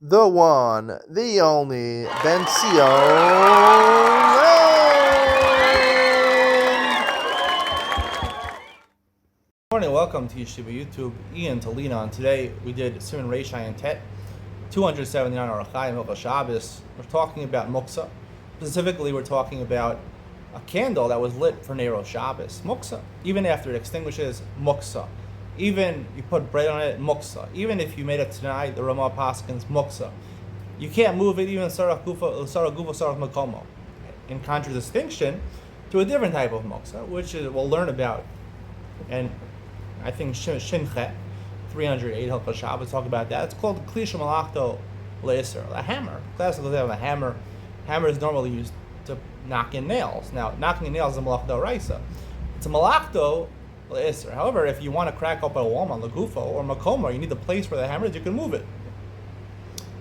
the one, the only, Ben Good morning, welcome to Yeshiva YouTube. Iyun to Lean On. Today we did Siman Reish Ayin Tet, 279 Orach Chaim Hilchos Shabbos. We're talking about muksa. Specifically, we're talking about a candle that was lit for Nero Shabbos. Muksa. Even after it extinguishes, muksa. Even you put bread on it, muksa. Even if you made it tonight, the Ramah Paskins, muksa. You can't move it even Sarach Gufa Sarach Makomo. In contradistinction to a different type of muksa, which we'll learn about. And I think Shinchet, 308 Hilchos Shabbos, talk about that. It's called Klisha Malachto Le'Isr, a hammer. Classically, they have a hammer. Hammer is normally used to knock in nails. Now, knocking in nails is a Malachto Raisa. It's a Malachto Le'Isr. However, if you want to crack open a wall on Lagufo or Makoma, you need the place where the hammer is, you can move it.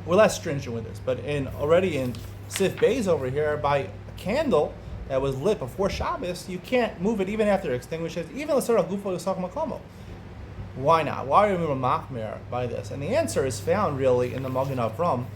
We're less stringent with this, but already in Sif Beis over here, by a candle that was lit before Shabbos, you can't move it even after it extinguishes, even L'Sarach Gufo L'Sarach Makomo. Why not? Why are we machmir by this? And the answer is found really in the Magen Avram,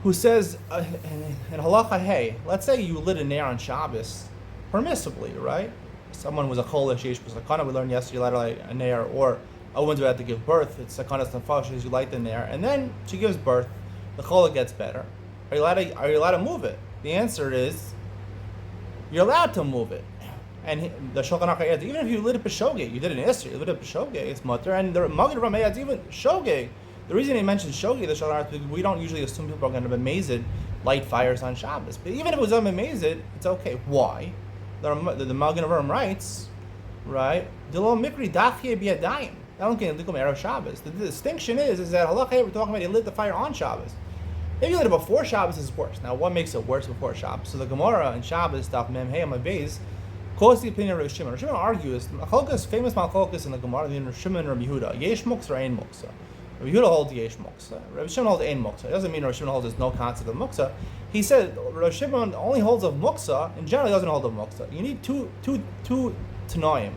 who says in Halacha Hey, let's say you lit a nair on Shabbos permissibly, right? Someone was a chol sheyesh b'sakana. We learned yesterday you light a nair, or a woman's about to give birth. It's sakanas nefashos. You light the nair, and then she gives birth. The chola gets better. Are you allowed to move it? The answer is you're allowed to move it. And the Shulchan Aruch adds, even if you lit a b'shogeg, you did an isser, you lit a b'shogeg, it's mutter. And the Magen Avram adds even shogeg. The reason he mentions shogeg, the Shulchan Aruch, is because we don't usually assume people are going to be amazed light fires on Shabbos. But even if it was amazed, it's okay. Why? The Magen Avram writes, right? Dilo mikri dachye biyadayim. I don't get likum erev Shabbos. The distinction is that halacha we're talking about he lit the fire on Shabbos. If you lit it before Shabbos, it's worse. Now, what makes it worse before Shabbos? So the Gemara in Shabbos, Daf Mem Hey Amud Beis, quotes the opinion of Rav Shimon. Rav Shimon argues, famous Malchokas in the Gemara, the Rav Shimon and Rav Yehuda, Yesh Muksa or Ein Muksa. Rav Yehuda holds Yesh Muksa. Rav Shimon holds Ein Muksa. It doesn't mean Rav Shimon holds there's no concept of Muksa. He said Rav Shimon only holds of Muksa, in general he doesn't hold of Muksa. You need two Tanoim,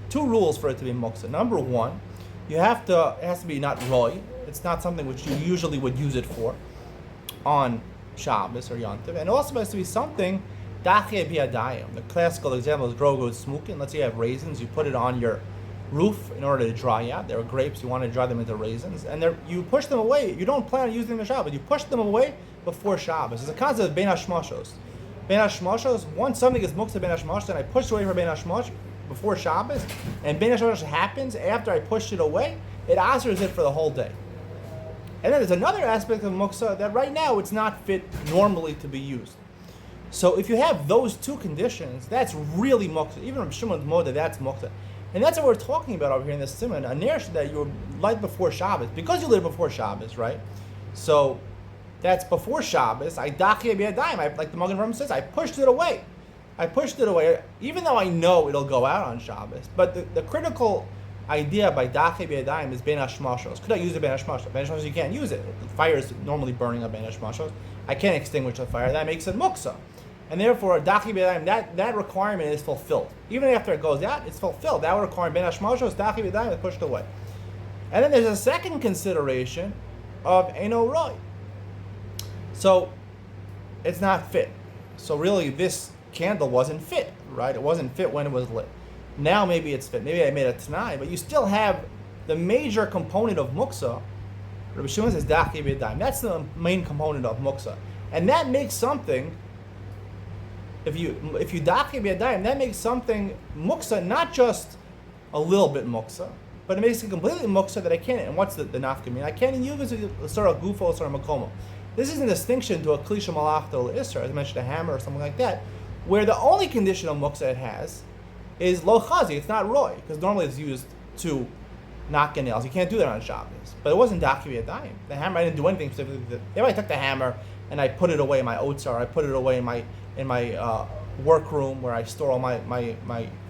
two rules for it to be Muksa. Number one, it has to be not Roy. It's not something which you usually would use it for on Shabbos or Yontiv, and also has to be something dachye biyadayim. The classical example is grow goes smoking. Let's say you have raisins, you put it on your roof in order to dry out. There are grapes, you want to dry them into raisins, and you push them away. You don't plan on using them in Shabbos. You push them away before Shabbos. It's a concept of ben hashmashos. Ben hashmashos. Once something is muktzah ben hashmashos, and I push away for ben hashmash before Shabbos, and ben hashmash happens after I pushed it away, it answers it for the whole day. And then there's another aspect of muksa that right now it's not fit normally to be used. So if you have those two conditions, that's really muksa. Even Rav Shimon's moda, that's muksa. And that's what we're talking about over here in this siman, a ner that you light before Shabbos. Because you lit before Shabbos, right? So that's before Shabbos. I dachye biyadayim, like the Magen Avram says, I pushed it away. Even though I know it'll go out on Shabbos. But the critical idea by dachye biyadayim is ben hashmashos. Could I use it ben hashmashos? Ben hashmashos, you can't use it. The fire is normally burning up ben hashmashos. I can't extinguish the fire. That makes it muksa. And therefore, dachye biyadayim, that requirement is fulfilled. Even after it goes out, it's fulfilled. That would require ben hashmashos, dachye biyadayim is pushed away. And then there's a second consideration of eino roy. So, it's not fit. So really, this candle wasn't fit, right? It wasn't fit when it was lit. Now maybe it's fit. Maybe I made it tonight, but you still have the major component of muksa. Rabbi Shimon says dachye biyadayim. That's the main component of muksa, and that makes something. If you dachye biyadayim, that makes something muksa, not just a little bit muksa, but it makes it completely muksa that I can't. And what's the nafka? I can't use it sort of gufo, sort of makomo. This is in distinction to a klisha malachto isra, as I mentioned, a hammer or something like that, where the only condition of muksa it has is lo chazi. It's not roy, because normally it's used to knock in nails. You can't do that on Shabbos. But it wasn't dachye biyadayim. The hammer, I didn't do anything specifically. If I took the hammer and I put it away in my otzar, I put it away in my workroom where I store all my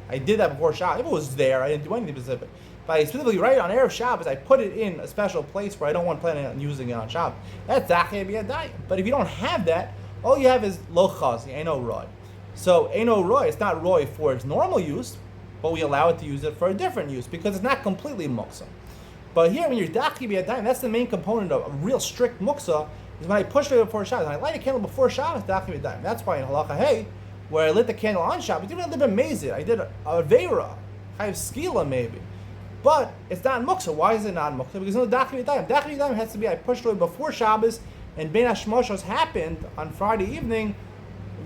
I did that before Shabbos. If it was there, I didn't do anything specific. But I specifically write on Erev Shabbos, I put it in a special place where I don't want planning on using it on Shabbos. That's dachye biyadayim. But if you don't have that, all you have is lo chazi, ain't no roy. So eino roy, it's not roy for its normal use, but we allow it to use it for a different use because it's not completely muksa. But here, when you're daki b'yadayim, that's the main component of a real strict muksa, is when I push it before Shabbos. When I light a candle before Shabbos, daki b'yadayim. That's why in halacha hey, where I lit the candle on Shabbos, even though I did amazing, I did a veira, I have skila maybe. But it's not muksa. Why is it not muksa? Because no daki b'yadayim. Daki b'yadayim has to be I pushed away before Shabbos, and Ben Hashmoshos happened on Friday evening,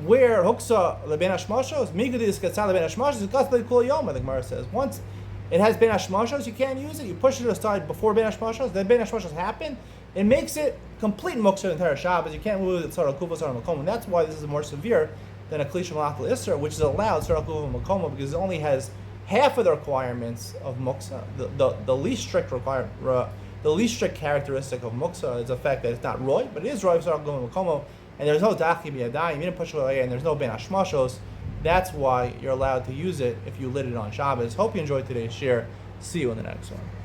where huksa leben hashmoshos, migadis katzal leben hashmoshos, katzal kol yom. The Gemara says once it has ben hashmoshos, you can't use it. You push it aside before ben hashmoshos. Then ben hashmoshos happen. It makes it complete muksa the entire Shabbos. You can't move it tzara kufa tzara makom, and that's why this is more severe than a klisha malachal isra, which is allowed tzara kufa makom because it only has half of the requirements of muksa. The least strict the least strict characteristic of muksa is the fact that it's not roy, but it is roy tzara kufa makom. And there's no daki b'yadayim, you didn't push it away, and there's no ben hashmashos. That's why you're allowed to use it if you lit it on Shabbos. Hope you enjoyed today's share. See you in the next one.